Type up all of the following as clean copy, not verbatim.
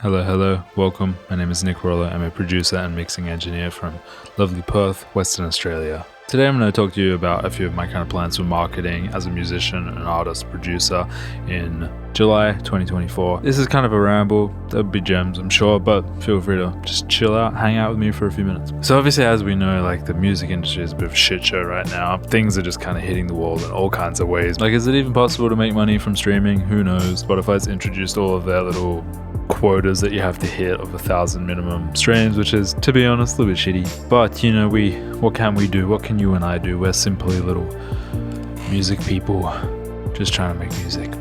Hello, welcome. My name is Nick Rollo. I'm a producer and mixing engineer from lovely Perth, Western Australia. Today I'm going to talk to you about a few of my kind of plans for marketing as a musician, an artist, producer in July 2024. This is kind of a ramble. There'll be gems, I'm sure, but feel free to just chill out, hang out with me for a few minutes. So obviously, as we know, like the music industry is a bit of a shit show right now. Things are just kind of hitting the wall in all kinds of ways. Like, is it even possible to make money from streaming? Who knows? Spotify's introduced all of their little quotas that you have to hit of 1,000 minimum streams, which is, to be honest, a little bit shitty. But you know, what can we do? What can you and I do? We're simply little music people just trying to make music.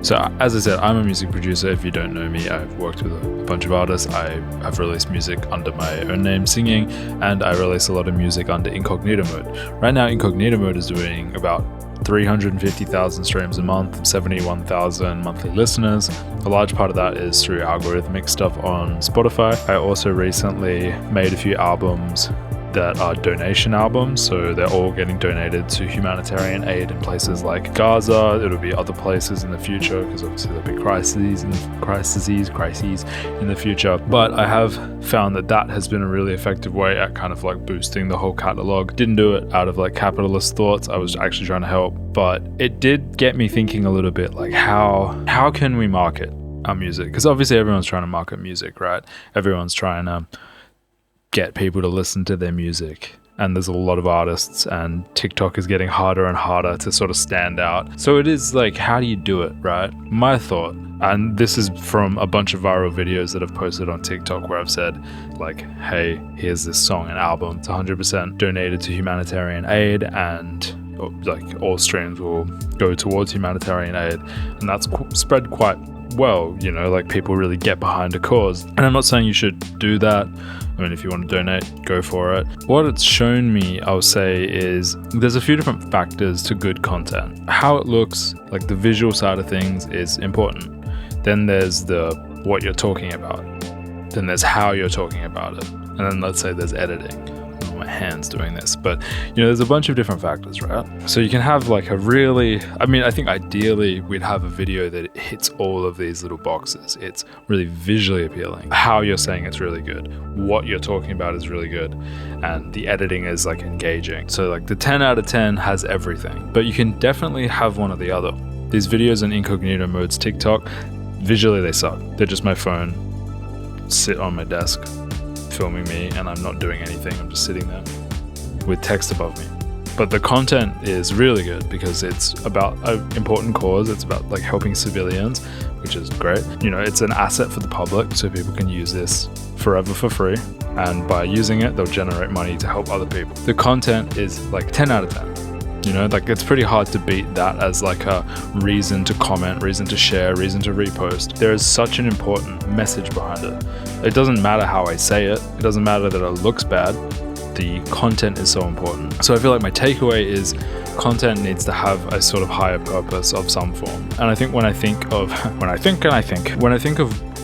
So as I said, I'm a music producer. If you don't know me, I've worked with a bunch of artists. I have released music under my own name singing, and I release a lot of music under incognito mode. Right now, incognito mode is doing about 350,000 streams a month, 71,000 monthly listeners. A large part of that is through algorithmic stuff on Spotify. I also recently made a few albums that are donation albums, so they're all getting donated to humanitarian aid in places like Gaza. It'll be other places in the future, because obviously there'll be crises in the future. But I have found that has been a really effective way at kind of like boosting the whole catalog. Didn't do it out of like capitalist thoughts. I was actually trying to help, but it did get me thinking a little bit like how can we market our music? Because obviously everyone's trying to market music, right? Everyone's trying to get people to listen to their music, and there's a lot of artists, and TikTok is getting harder and harder to sort of stand out. So it is like, how do you do it, right? My thought, and this is from a bunch of viral videos that I've posted on TikTok where I've said like, hey, here's this song and album, it's 100% donated to humanitarian aid, and like all streams will go towards humanitarian aid, and that's spread quite well, you know, like people really get behind a cause. And I'm not saying you should do that. I mean, if you want to donate, go for it. What it's shown me, I'll say, is there's a few different factors to good content. How it looks, like the visual side of things, is important. Then there's what you're talking about. Then there's how you're talking about it. And then let's say there's editing. My hands doing this, but you know, there's a bunch of different factors, right? So you can have like I think ideally we'd have a video that hits all of these little boxes. It's really visually appealing. How you're saying it's really good. What you're talking about is really good. And the editing is like engaging. So like the 10 out of 10 has everything, but you can definitely have one or the other. These videos in incognito modes, TikTok, visually they suck. They're just my phone sit on my desk filming me, and I'm not doing anything. I'm just sitting there with text above me. But the content is really good because it's about an important cause. It's about like helping civilians, which is great. You know, it's an asset for the public, so people can use this forever for free. And by using it, they'll generate money to help other people. The content is like 10 out of 10. You know, like it's pretty hard to beat that as like a reason to comment, reason to share, reason to repost. There is such an important message behind it. It doesn't matter how I say it. It doesn't matter that it looks bad. The content is so important. So I feel like my takeaway is content needs to have a sort of higher purpose of some form. And I think when I think of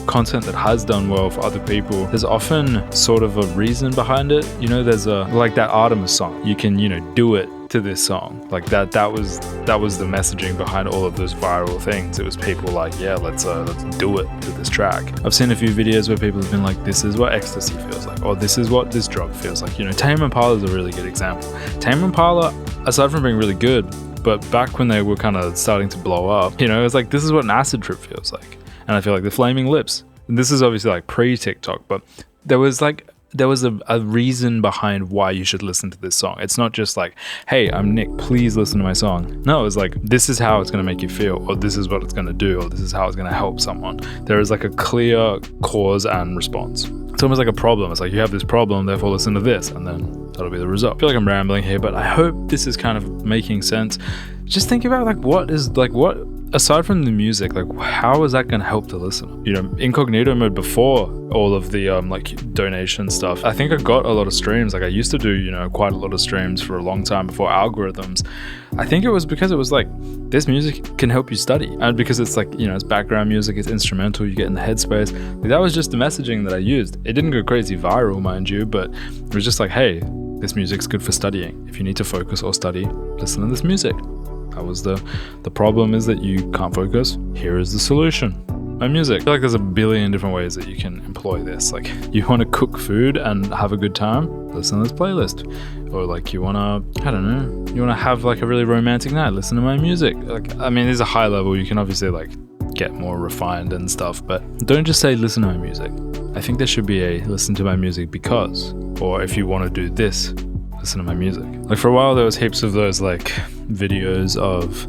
content that has done well for other people, there's often sort of a reason behind it. You know, there's like that Artemis song. You can, you know, do it to this song. Like that was the messaging behind all of those viral things. It was people like, yeah, let's do it to this track. I've seen a few videos where people have been like, this is what ecstasy feels like, or this is what this drug feels like. You know, Tame Impala is a really good example. Tame Impala, aside from being really good, but back when they were kind of starting to blow up, you know, it's like, this is what an acid trip feels like. And I feel like the Flaming Lips, and this is obviously like pre-TikTok, but there was a reason behind why you should listen to this song. It's not just like, hey, I'm Nick, please listen to my song. No, it's like, this is how it's going to make you feel, or this is what it's going to do, or this is how it's going to help someone. There is like a clear cause and response. It's almost like a problem. It's like, you have this problem, therefore listen to this, and then that'll be the result. I feel like I'm rambling here, but I hope this is kind of making sense. Just think about like, what aside from the music, like how is that going to help the listener? You know, incognito mode before all of the like donation stuff, I think I got a lot of streams. Like I used to do, you know, quite a lot of streams for a long time before algorithms. I think it was because it was like, this music can help you study, and because it's like, you know, it's background music, it's instrumental, you get in the headspace. Like, that was just the messaging that I used. It didn't go crazy viral, mind you, but it was just like, hey, this music's good for studying. If you need to focus or study, listen to this music. That was the problem, is that you can't focus. Here is the solution. my music. I feel like there's a billion different ways that you can employ this. Like, you want to cook food and have a good time, listen to this playlist. Or like, you want to, I don't know, you want to have like a really romantic night, listen to my music. Like, I mean, there's a high level, you can obviously like get more refined and stuff, but don't just say listen to my music. I think there should be a listen to my music because, or if you want to do this, listen to my music. Like, for a while there was heaps of those like videos of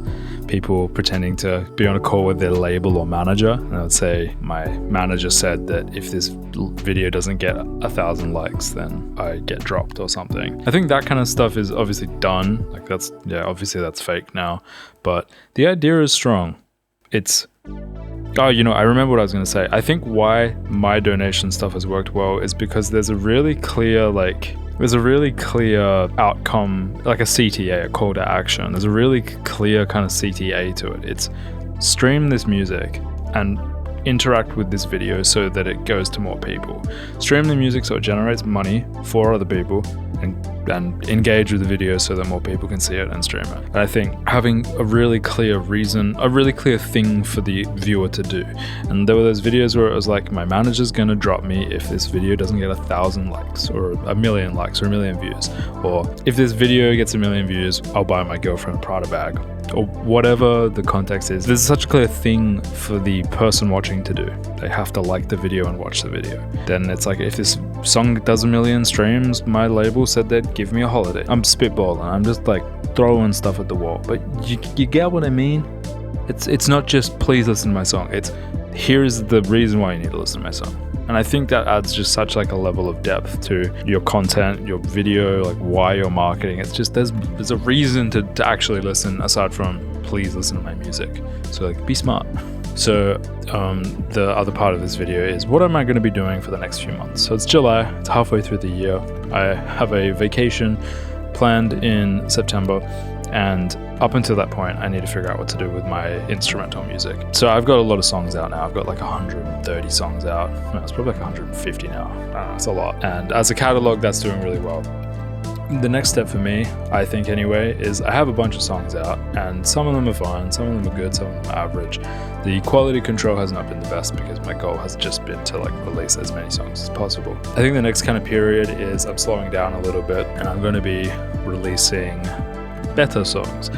people pretending to be on a call with their label or manager, and I would say, my manager said that if this video doesn't get 1,000 likes, then I get dropped or something. I think that kind of stuff is obviously done. Like, that's, yeah, obviously that's fake now, but the idea is strong. It's, oh, you know, I remember what I was going to say. I think why my donation stuff has worked well is because there's a really clear outcome, like a CTA, a call to action. There's a really clear kind of CTA to it. It's stream this music and interact with this video so that it goes to more people. Stream the music so it generates money for other people, and engage with the video so that more people can see it and stream it. And I think having a really clear reason, a really clear thing for the viewer to do. And there were those videos where it was like, my manager's gonna drop me if this video doesn't get 1,000 likes or 1,000,000 likes or 1,000,000 views. Or if this video gets 1,000,000 views, I'll buy my girlfriend a Prada bag. Or whatever the context is. There's such a clear thing for the person watching to do. They have to like the video and watch the video. Then it's like, if this song does 1,000,000 streams, my label said they'd give me a holiday. I'm spitballing. I'm just like throwing stuff at the wall. But you get what I mean? It's not just please listen to my song. It's here's the reason why you need to listen to my song. And I think that adds just such like a level of depth to your content, your video, like why you're marketing. It's just there's a reason to actually listen aside from please listen to my music. So like, be smart. So the other part of this video is, what am I going to be doing for the next few months? So it's July, it's halfway through the year. I have a vacation planned in September, and up until that point, I need to figure out what to do with my instrumental music. So I've got a lot of songs out now. I've got like 130 songs out. No, it's probably like 150 now. I don't know, it's a lot. And as a catalog, that's doing really well. The next step for me, I think anyway, is I have a bunch of songs out, and some of them are fine, some of them are good, some of them are average. The quality control has not been the best because my goal has just been to like release as many songs as possible. I think the next kind of period is I'm slowing down a little bit, and I'm going to be releasing better songs.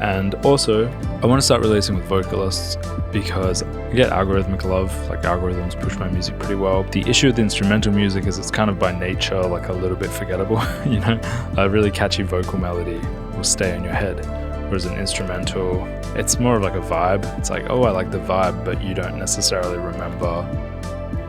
And also, I want to start releasing with vocalists because I get algorithmic love, like algorithms push my music pretty well. The issue with the instrumental music is it's kind of by nature like a little bit forgettable, you know? A really catchy vocal melody will stay in your head, whereas an instrumental, it's more of like a vibe. It's like, oh, I like the vibe, but you don't necessarily remember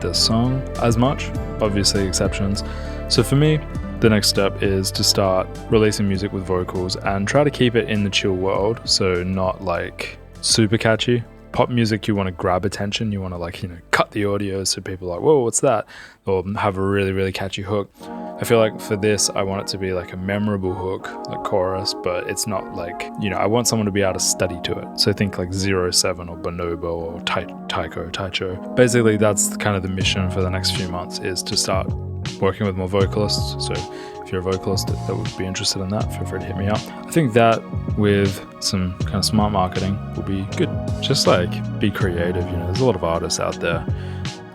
the song as much, obviously exceptions. So for me, the next step is to start releasing music with vocals and try to keep it in the chill world, so not like super catchy. Pop music, you want to grab attention, you want to like, you know, cut the audio so people are like, whoa, what's that? Or have a really, really catchy hook. I feel like for this, I want it to be like a memorable hook, like chorus, but it's not like, you know, I want someone to be able to study to it. So think like 07 or Bonobo or Taicho. Basically, that's kind of the mission for the next few months, is to start working with more vocalists. So if you're a vocalist that would be interested in that, feel free to hit me up. I think that with some kind of smart marketing will be good. Just like be creative, you know, there's a lot of artists out there.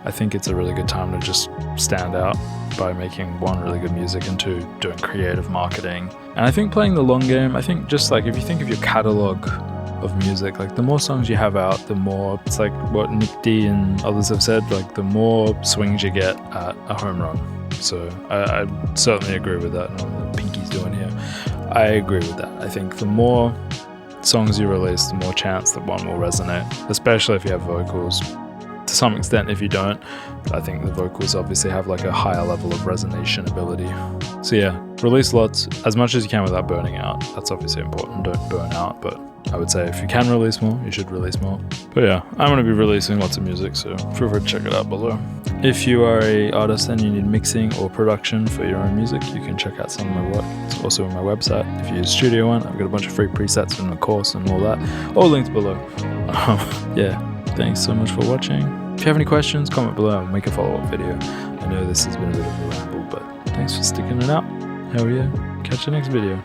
I think it's a really good time to just stand out by making one, really good music, and two, doing creative marketing. And I think playing the long game, I think just like if you think of your catalog of music, like the more songs you have out, the more, it's like what Nick D and others have said, like the more swings you get at a home run. So I certainly agree with that. I don't know what Pinky's doing here. I agree with that. I think the more songs you release, the more chance that one will resonate, especially if you have vocals. To some extent, if you don't, but I think the vocals obviously have like a higher level of resonation ability. So yeah, release lots, as much as you can without burning out. That's obviously important, don't burn out, but I would say if you can release more, you should release more. But yeah, I'm going to be releasing lots of music, so feel free to check it out below. If you are an artist and you need mixing or production for your own music, you can check out some of my work. It's also on my website. If you use Studio One, I've got a bunch of free presets in the course and all that. All linked below. Yeah, thanks so much for watching. If you have any questions, comment below and make a follow-up video. I know this has been a bit of a ramble, but thanks for sticking it out. Hell yeah, catch you next video.